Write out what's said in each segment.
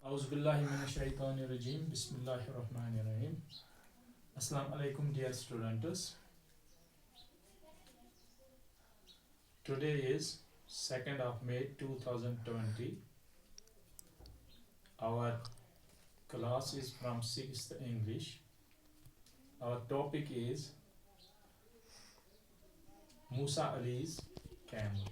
Auzu billahi minash-shaytanir-rajim. Bismillahir-rahmanir-rahim. Assalamu alaikum, dear students. Today is 2nd of May 2020. Our class is from 6th English. Our topic is Musa Ali's camel.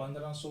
1500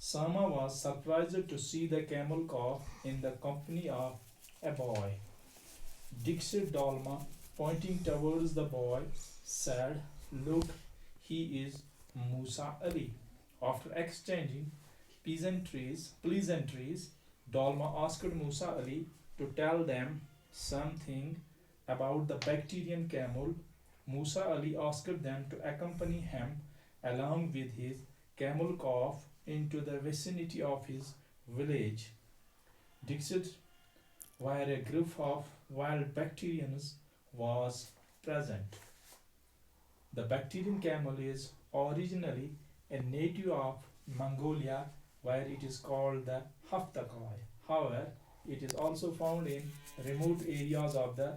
Sama was surprised to see the camel calf in the company of a boy. Dixit Dalma, pointing towards the boy, said, "Look, he is Musa Ali." After exchanging pleasantries, Dalma asked Musa Ali to tell them something about the Bactrian camel. Musa Ali asked them to accompany him along with his camel calf into the vicinity of his village, Dixit, where a group of wild Bactrians was present. The Bactrian camel is originally a native of Mongolia, where it is called the Haftakai. However, it is also found in remote areas of the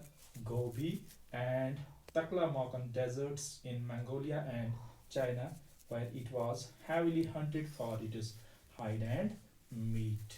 Gobi and Taklamakan deserts in Mongolia and China, where it was heavily hunted for its hide and meat.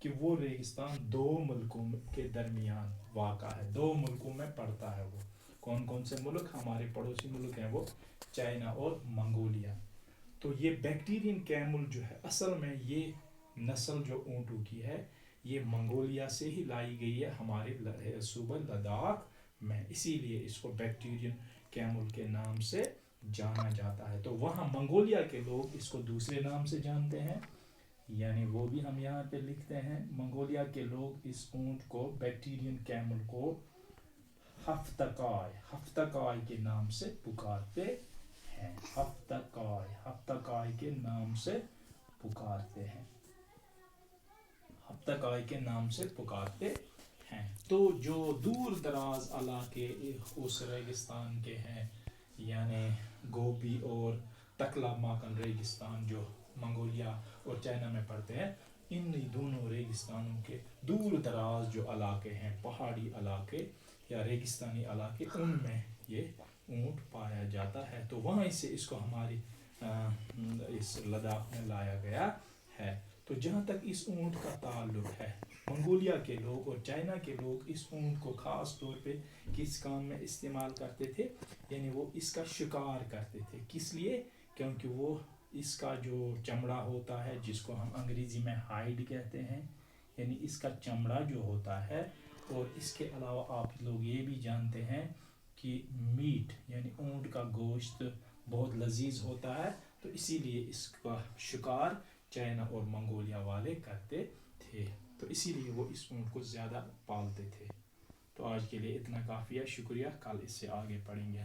کہ وہ ریگستان دو ملکوں کے درمیان واقع ہے، دو ملکوں میں پڑتا ہے وہ. کون کون سے ملک؟ ہمارے پڑوسی ملک ہیں وہ چائنا اور منگولیا. تو یہ بیکٹیرین کیمل جو ہے اصل میں یہ نسل جو اونٹوں کی ہے یہ منگولیا سے ہی لائی گئی ہے ہمارے صوبہ لداخ میں، اسی لیے اس کو بیکٹیرین کیمل کے نام سے جانا جاتا ہے. تو وہاں منگولیا کے لوگ اس کو دوسرے نام سے جانتے ہیں، یعنی وہ بھی ہم یہاں پہ لکھتے ہیں. منگولیا کے لوگ اس اونٹ کو بیکٹیرین کیمل کو ہفتکائے کے نام سے پکارتے ہیں. ہفتکائے کے نام سے پکارتے ہیں. ہفتکائے کے نام سے پکارتے ہیں. تو جو دور دراز علاقے اس ریگستان کے ہیں، یعنی گوبی اور تکلا ماکن ریگستان جو منگولیا اور چائنا میں پڑتے ہیں، ان دونوں ریگستانوں کے دور دراز جو علاقے ہیں، پہاڑی علاقے یا ریگستانی علاقے، ان میں یہ اونٹ پایا جاتا ہے. تو وہیں سے اس کو ہماری اس لداخ میں لایا گیا ہے. تو جہاں تک اس اونٹ کا تعلق ہے، منگولیا کے لوگ اور چائنا کے لوگ اس اونٹ کو خاص طور پہ کس کام میں استعمال کرتے تھے؟ یعنی وہ اس کا شکار کرتے تھے. کس لیے؟ کیونکہ وہ اس کا جو چمڑا ہوتا ہے جس کو ہم انگریزی میں ہائیڈ کہتے ہیں، یعنی اس کا چمڑا جو ہوتا ہے، اور اس کے علاوہ آپ لوگ یہ بھی جانتے ہیں کہ میٹ یعنی اونٹ کا گوشت بہت لذیذ ہوتا ہے، تو اسی لیے اس کا شکار چائنا اور منگولیا والے کرتے تھے. تو اسی لیے وہ اس اونٹ کو زیادہ پالتے تھے. تو آج کے لیے اتنا کافی ہے. شکریہ. کل اس سے آگے پڑھیں گے.